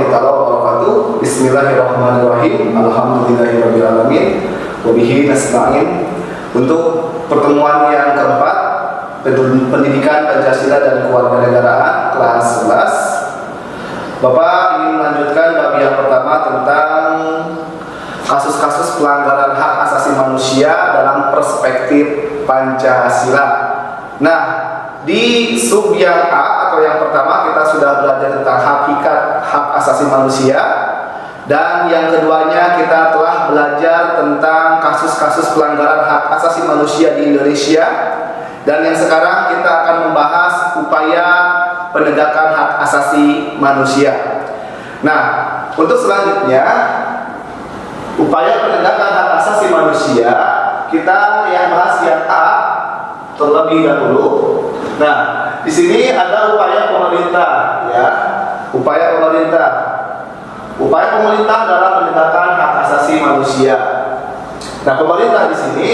warahmatullahi wabarakatuh. Bismillahirrahmanirrahim. Alhamdulillahirabbil alamin. Wa bihi nasta'in. Untuk pertemuan yang keempat, pendidikan Pancasila dan Kewarganegaraan kelas 11. Bapak ingin melanjutkan bab yang pertama tentang kasus-kasus pelanggaran hak asasi manusia dalam perspektif Pancasila. Nah, di sub yang A atau yang pertama kita sudah belajar tentang hakikat hak asasi manusia, dan yang keduanya kita telah belajar tentang kasus-kasus pelanggaran hak asasi manusia di Indonesia, dan yang sekarang kita akan membahas upaya penegakan hak asasi manusia. Nah, untuk selanjutnya upaya penegakan hak asasi manusia kita yang bahas yang A terlebih dahulu. Nah, di sini ada upaya pemerintah, ya, upaya pemerintah dalam menegakkan hak asasi manusia. Nah, pemerintah di sini,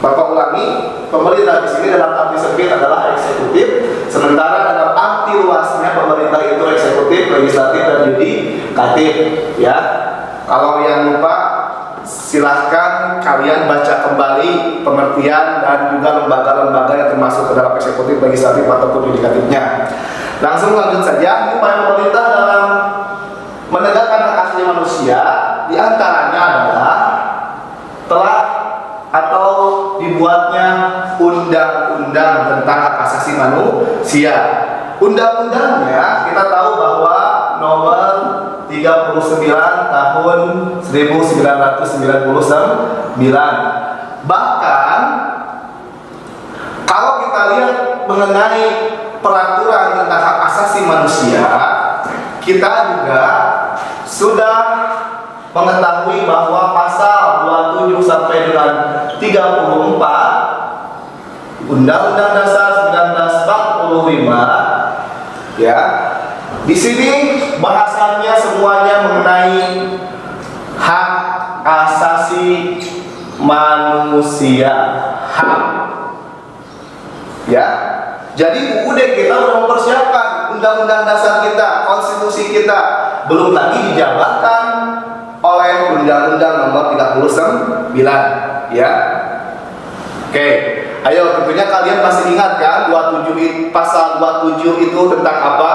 Bapak ulangi, pemerintah di sini dalam arti sempit adalah eksekutif, sementara dalam arti luasnya pemerintah itu eksekutif, legislatif, dan yudikatif, ya. Kalau yang lupa, silahkan kalian baca kembali pengertian dan juga lembaga-lembaga yang termasuk ke dalam eksekutif, legislatif, ataupun yudikatifnya. Langsung lanjut saja. Ini upaya pemerintah dalam menegakkan hak asasi manusia diantaranya adalah telah atau dibuatnya undang-undang tentang hak asasi manusia. Undang-undangnya kita tahu bahwa nomor 39 tahun 1999. Bahkan kalau kita lihat mengenai peraturan tentang hak asasi manusia, kita juga sudah mengetahui bahwa pasal 27 sampai dengan 34 Undang-Undang Dasar 1945, ya. Di sini bahasannya semuanya mengenai hak asasi manusia, HAM. Ya. Jadi UUD kita sudah mempersiapkan undang-undang dasar kita, konstitusi kita, belum lagi dijabarkan oleh Undang-Undang Nomor 39, ya. Oke. Ayo, tentunya kalian masih ingat kan pasal 27 itu tentang apa?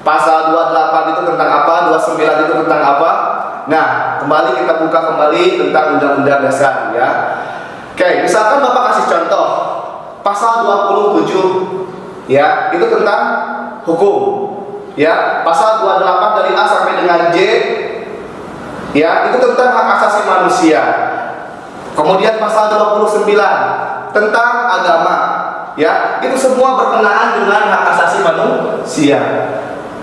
Pasal 28 itu tentang apa? 29 itu tentang apa? Nah, kembali kita buka kembali tentang Undang-Undang Dasar, ya. Oke, misalkan Bapak kasih contoh pasal 27, ya, itu tentang hukum, ya. Pasal 28 dari A sampai dengan J, ya, itu tentang hak asasi manusia. Kemudian pasal 29 tentang agama, ya, itu semua berkenaan dengan hak asasi manusia.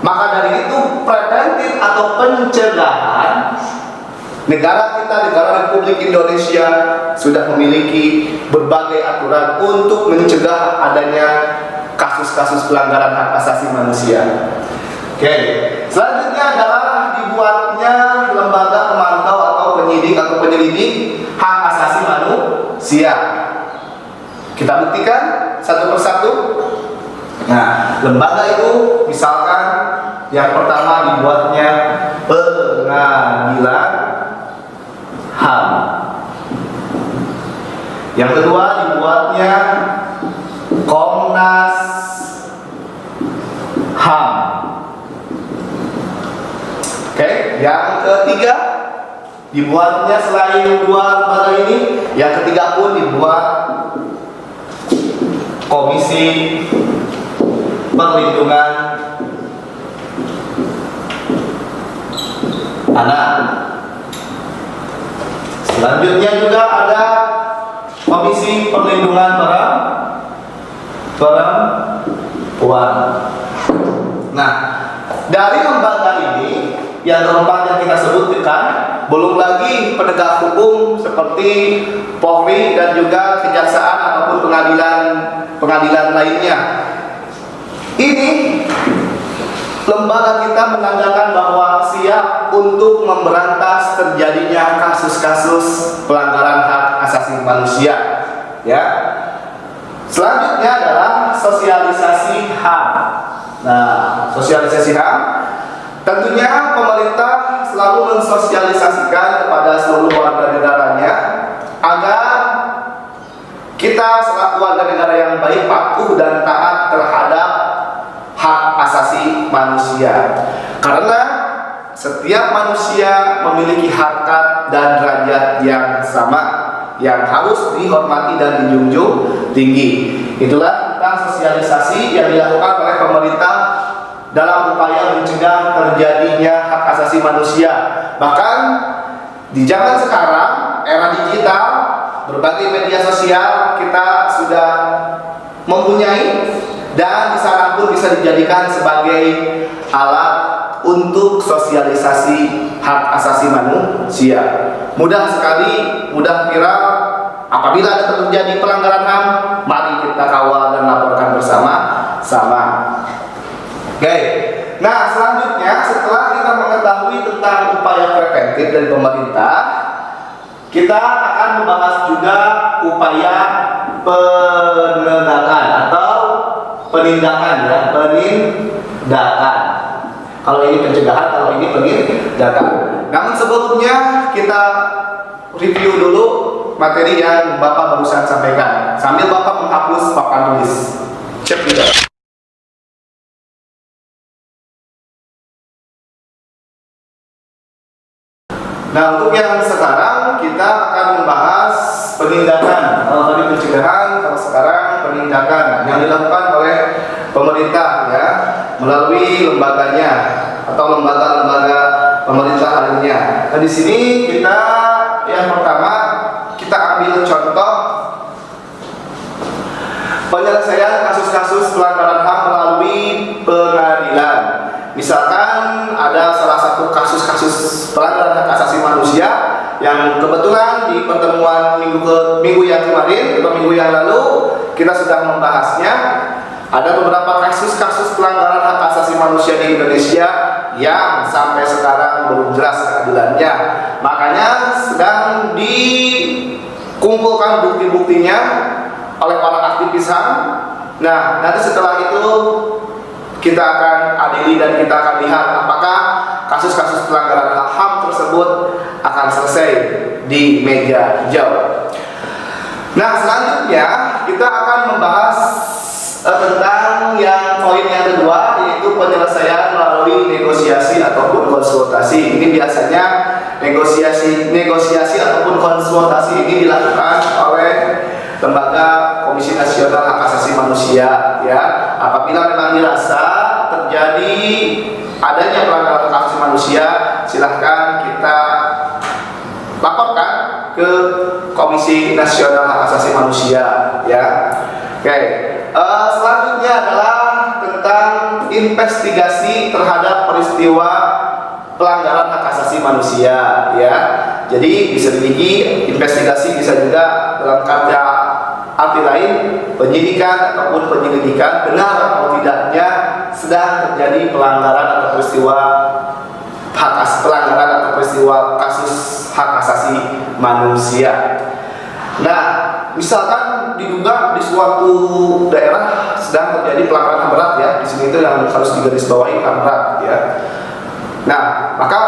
Maka dari itu preventif atau pencegahan, negara kita, negara Republik Indonesia sudah memiliki berbagai aturan untuk mencegah adanya kasus-kasus pelanggaran hak asasi manusia. Oke, selanjutnya adalah dibuatnya lembaga pemantau atau penyidik atau penyelidik hak asasi manusia. Kita buktikan satu persatu. Nah, lembaga itu misalkan yang pertama dibuatnya Pengadilan HAM. Yang kedua dibuatnya Komnas HAM. Oke, yang ketiga dibuatnya selain dua lembaga ini, yang ketiga pun dibuat Komisi Perlindungan Anak. Selanjutnya juga ada Komisi Perlindungan Perempuan. Nah, dari lembaga ini yang keempat yang kita sebutkan, belum lagi penegak hukum seperti Polri dan juga kejaksaan ataupun pengadilan lainnya. Ini lembaga kita menandakan bahwa siap untuk memberantas terjadinya kasus-kasus pelanggaran hak asasi manusia, ya. Selanjutnya adalah sosialisasi HAM. Nah, sosialisasi HAM Tentunya pemerintah selalu mensosialisasikan kepada seluruh warga negaranya agar kita selaku warga negara yang baik, patuh dan taat terhadap hak asasi manusia. Karena setiap manusia memiliki harkat dan derajat yang sama, yang harus dihormati dan dijunjung tinggi. Itulah tentang sosialisasi yang dilakukan oleh pemerintah dalam upaya mencegah terjadinya hak asasi manusia. Bahkan di zaman sekarang, era digital, berbagai media sosial kita sudah mempunyai, dan di sana pun bisa dijadikan sebagai alat untuk sosialisasi hak asasi manusia. Mudah sekali, mudah viral. Apabila ada terjadi pelanggaran HAM, mari kita kawal dan laporkan bersama-sama. Oke. Nah, selanjutnya setelah kita mengetahui tentang upaya preventif dari pemerintah, kita akan membahas juga upaya penegakan atau penindakan, ya, penindakan. Kalau ini pencegahan, kalau ini penindakan. Namun sebelumnya kita review dulu materi yang Bapak barusan sampaikan sambil Bapak menghapus papan tulis. Cek juga. Nah, untuk yang sekarang kita akan membahas penindakan. Kalau tadi pencegahan, kalau sekarang penindakan yang dilakukan oleh pemerintah, ya, melalui lembaganya atau lembaga-lembaga pemerintah lainnya. Nah, di sini kita yang pertama kita ambil contoh penyelesaian kasus-kasus pelanggaran HAM melalui pengadilan. Misalkan ada salah satu kasus-kasus pelanggaran hak asasi manusia yang kebetulan di pertemuan minggu yang kemarin atau minggu yang lalu kita sudah membahasnya. Ada beberapa kasus-kasus pelanggaran hak asasi manusia di Indonesia yang sampai sekarang belum jelas keadilannya. Makanya sedang dikumpulkan bukti-buktinya oleh para aktivis HAM. Nah, nanti setelah itu kita akan adili dan kita akan lihat apakah kasus-kasus pelanggaran HAM tersebut akan selesai di meja hijau. Nah, selanjutnya kita akan membahas tentang yang poin yang kedua, yaitu penyelesaian melalui negosiasi ataupun konsultasi. Ini biasanya negosiasi ataupun konsultasi ini dilakukan oleh Lembaga Komisi Nasional Hak Asasi Manusia, ya. Apabila memang dirasa terjadi adanya pelanggaran hak asasi manusia, silahkan kita laporkan ke Komisi Nasional Hak Asasi Manusia, ya. Oke. Selanjutnya adalah tentang investigasi terhadap peristiwa pelanggaran hak asasi manusia, ya. Jadi diselidiki, investigasi bisa juga dalam kata arti lain penyidikan ataupun penyelidikan benar atau tidaknya sedang terjadi pelanggaran atau peristiwa pelanggaran atau peristiwa kasus hak asasi manusia. Nah, misalkan diduga di suatu daerah sedang terjadi pelanggaran HAM berat, ya. Di sini itu yang harus digarisbawahi HAM berat, ya. Nah, maka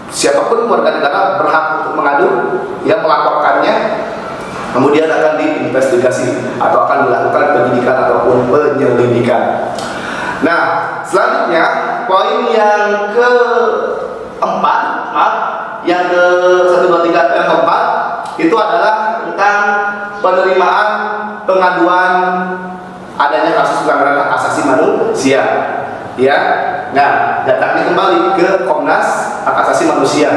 siapapun warga negara berhak untuk mengadu, ya, melaporkannya. Kemudian akan diinvestigasi atau akan dilakukan penyidikan ataupun penyelidikan. Nah, selanjutnya poin yang keempat, yang ke 1, 2, 3, yang keempat itu adalah tentang penerimaan pengaduan adanya kasus pelanggaran hak asasi manusia, ya. Nah, datangnya kembali ke Komnas Hak Asasi Manusia.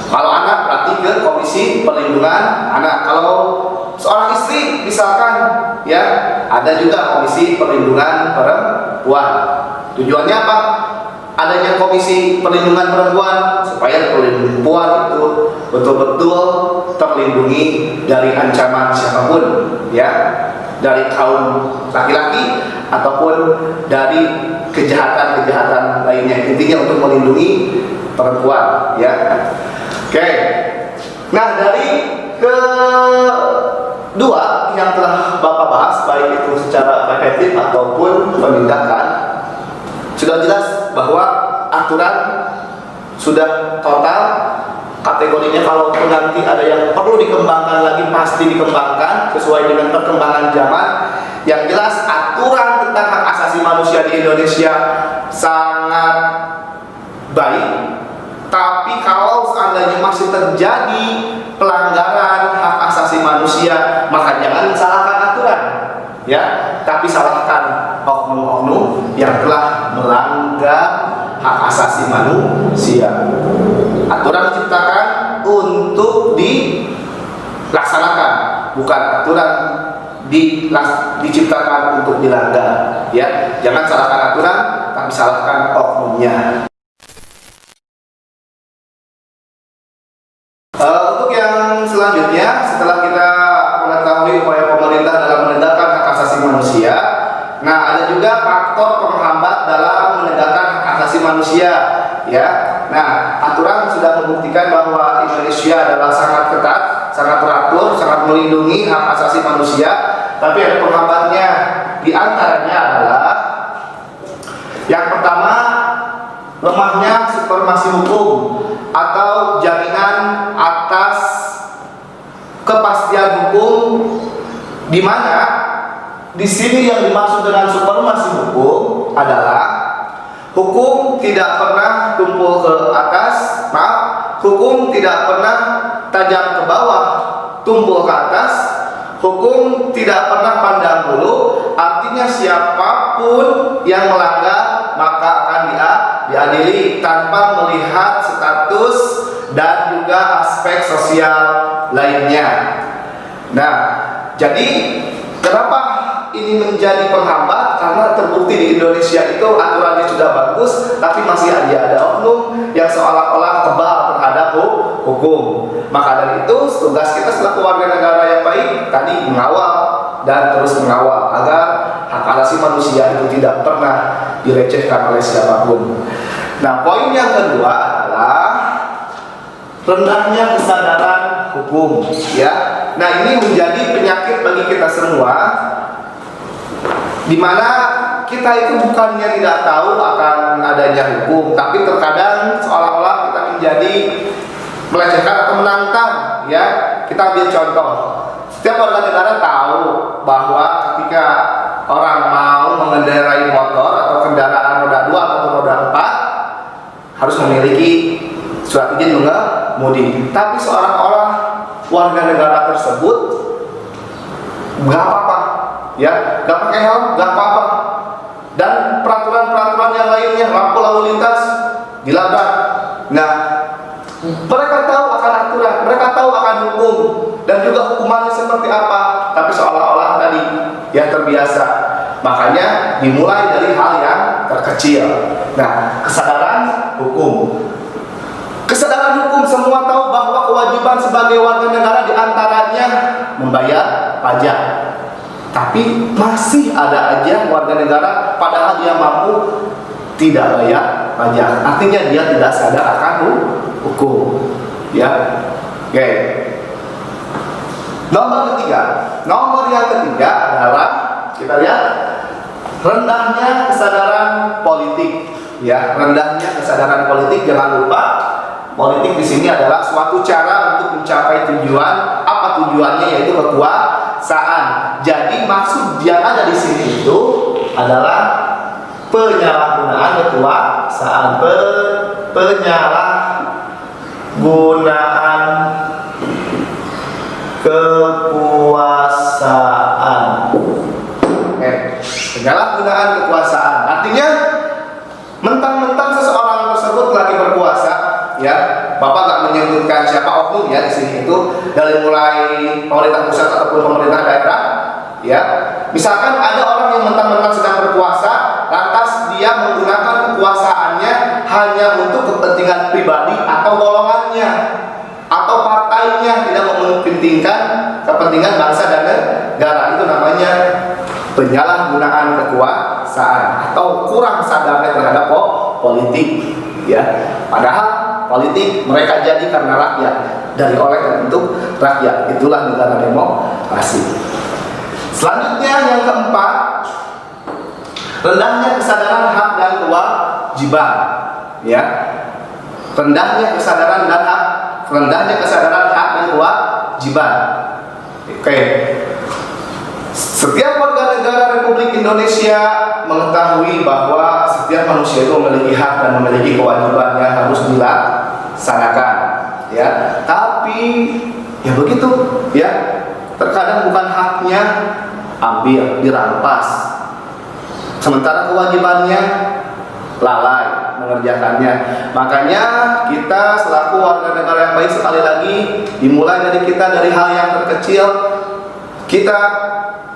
Kalau anak berarti ke Komisi Perlindungan Anak. Kalau seorang istri misalkan, ya, ada juga Komisi Perlindungan Perempuan. Tujuannya apa? Adanya Komisi Perlindungan Perempuan supaya perempuan itu betul-betul terlindungi dari ancaman siapapun, ya, dari kaum laki-laki ataupun dari kejahatan-kejahatan lainnya. Intinya untuk melindungi perempuan, ya. Oke. Nah, dari kedua yang telah Bapak bahas, baik itu secara preventif ataupun penindakan, sudah jelas bahwa aturan sudah total. Kategorinya kalau nanti ada yang perlu dikembangkan lagi, pasti dikembangkan sesuai dengan perkembangan zaman. Yang jelas aturan tentang hak asasi manusia di Indonesia sangat baik, tapi kalau seandainya masih terjadi pelanggaran hak asasi manusia, maka jangan salahkan aturan, ya, tapi salahkan oknum-oknum yang telah melanggar hak asasi manusia. Aturan diciptakan untuk dilaksanakan, bukan aturan diciptakan untuk dilanggar, ya. Jangan salahkan aturan, tapi salahkan oknumnya. Untuk yang selanjutnya, setelah kita mengetahui upaya pemerintah dalam menegakkan hak asasi manusia, nah ada juga faktor penghambat dalam menegakkan hak asasi manusia, ya. Nah, aturan sudah membuktikan bahwa Indonesia adalah sangat ketat, sangat teratur, sangat melindungi hak asasi manusia, tapi ada penghambatnya. Di antaranya adalah yang pertama, lemahnya supremasi hukum atau jaminan atas kepastian hukum, di mana di sini yang dimaksud dengan supremasi hukum adalah hukum tidak pernah tumpul ke atas, hukum tidak pernah tajam ke bawah, tumpul ke atas, hukum tidak pernah pandang bulu. Artinya siapapun yang melanggar maka akan diadili tanpa melihat status dan juga aspek sosial lainnya. Nah, jadi kenapa ini menjadi penghambat? Karena terbukti di Indonesia itu aturannya sudah bagus, tapi masih aja ada oknum yang seolah-olah kebal terhadap hukum. Maka dari itu tugas kita selaku warga negara yang baik tadi mengawal dan terus mengawal agar hak asasi manusia itu tidak pernah dilecehkan oleh siapapun. Nah, poin yang kedua adalah rendahnya kesadaran hukum, ya. Nah, ini menjadi penyakit bagi kita semua, di mana kita itu bukannya tidak tahu akan adanya hukum, tapi terkadang seolah-olah kita menjadi melecehkan atau menantang, ya. Kita ambil contoh, setiap warga negara tahu bahwa ketika orang mau mengendarai motor atau kendaraan roda 2 atau roda 4 harus memiliki surat izin mengemudi, tapi seorang warga negara tersebut nggak apa-apa, ya, nggak pakai helm, nggak apa-apa, dan peraturan-peraturan yang lainnya, lampu lalu lintas dilabrak. Nah, mereka tahu akan aturan, mereka tahu akan hukum dan juga hukumannya seperti apa, tapi seolah-olah tadi ya terbiasa. Makanya dimulai dari hal yang terkecil. Nah, kesadaran hukum. Kesadaran hukum, semua tahu bahwa kewajiban sebagai warga negara diantaranya membayar pajak. Tapi masih ada aja warga negara padahal dia mampu tidak bayar pajak. Artinya dia tidak sadar akan hukum, ya. Oke. Nomor yang ketiga adalah kita lihat rendahnya kesadaran politik, ya. Rendahnya kesadaran politik, jangan lupa politik di sini adalah suatu cara untuk mencapai tujuan. Apa tujuannya? Yaitu kekuasaan. Jadi maksud yang ada di sini itu adalah penyalahgunaan kekuasaan, penyalahgunaan kekuasaan. Penyalahgunaan kekuasaan artinya mentang-mentang seseorang tersebut lagi berkuasa, ya. Bapak nggak menyebutkan siapa oknum, ya, di sini itu dari mulai pemerintah pusat ataupun pemerintah daerah, ya. Misalkan ada orang yang mentang-mentang sedang berkuasa, lantas dia menggunakan kekuasaannya hanya untuk kepentingan pribadi atau golongannya atau partainya, tidak mementingkan kepentingan bangsa dan negara. Itu namanya penyalahgunaan kekuasaan atau kurang sadarnya terhadap politik, ya. Padahal politik mereka jadi karena rakyat, dari oleh dan untuk rakyat. Itulah negara demokrasi. Selanjutnya yang keempat, rendahnya kesadaran hak dan kewajiban. ya. Rendahnya kesadaran hak dan kewajiban. Oke. Setiap warga negara Republik Indonesia mengetahui bahwa setiap manusia itu memiliki hak dan memiliki kewajiban yang harus dilaksanakan, ya. Tapi ya begitu, ya. Terkadang bukan haknya ambil, dirampas. Sementara kewajibannya lalai mengerjakannya. Makanya kita selaku warga negara yang baik, sekali lagi dimulai dari kita, dari hal yang terkecil. Kita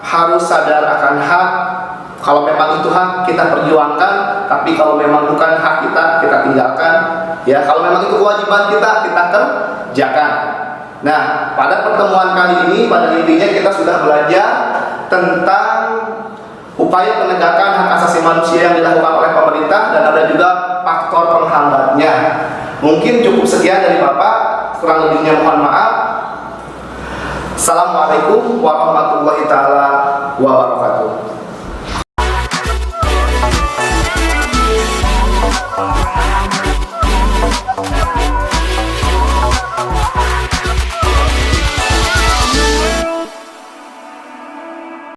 harus sadar akan hak. Kalau memang itu hak, kita perjuangkan. Tapi kalau memang bukan hak kita tinggalkan, ya. Kalau memang itu kewajiban kita kerjakan. Nah, pada pertemuan kali ini, pada intinya kita sudah belajar tentang upaya penegakan hak asasi manusia yang dilakukan oleh pemerintah, dan ada juga faktor penghambatnya. Mungkin cukup sekian dari Bapak, kurang lebihnya mohon maaf. Assalamualaikum warahmatullahi taala wabarakatuh.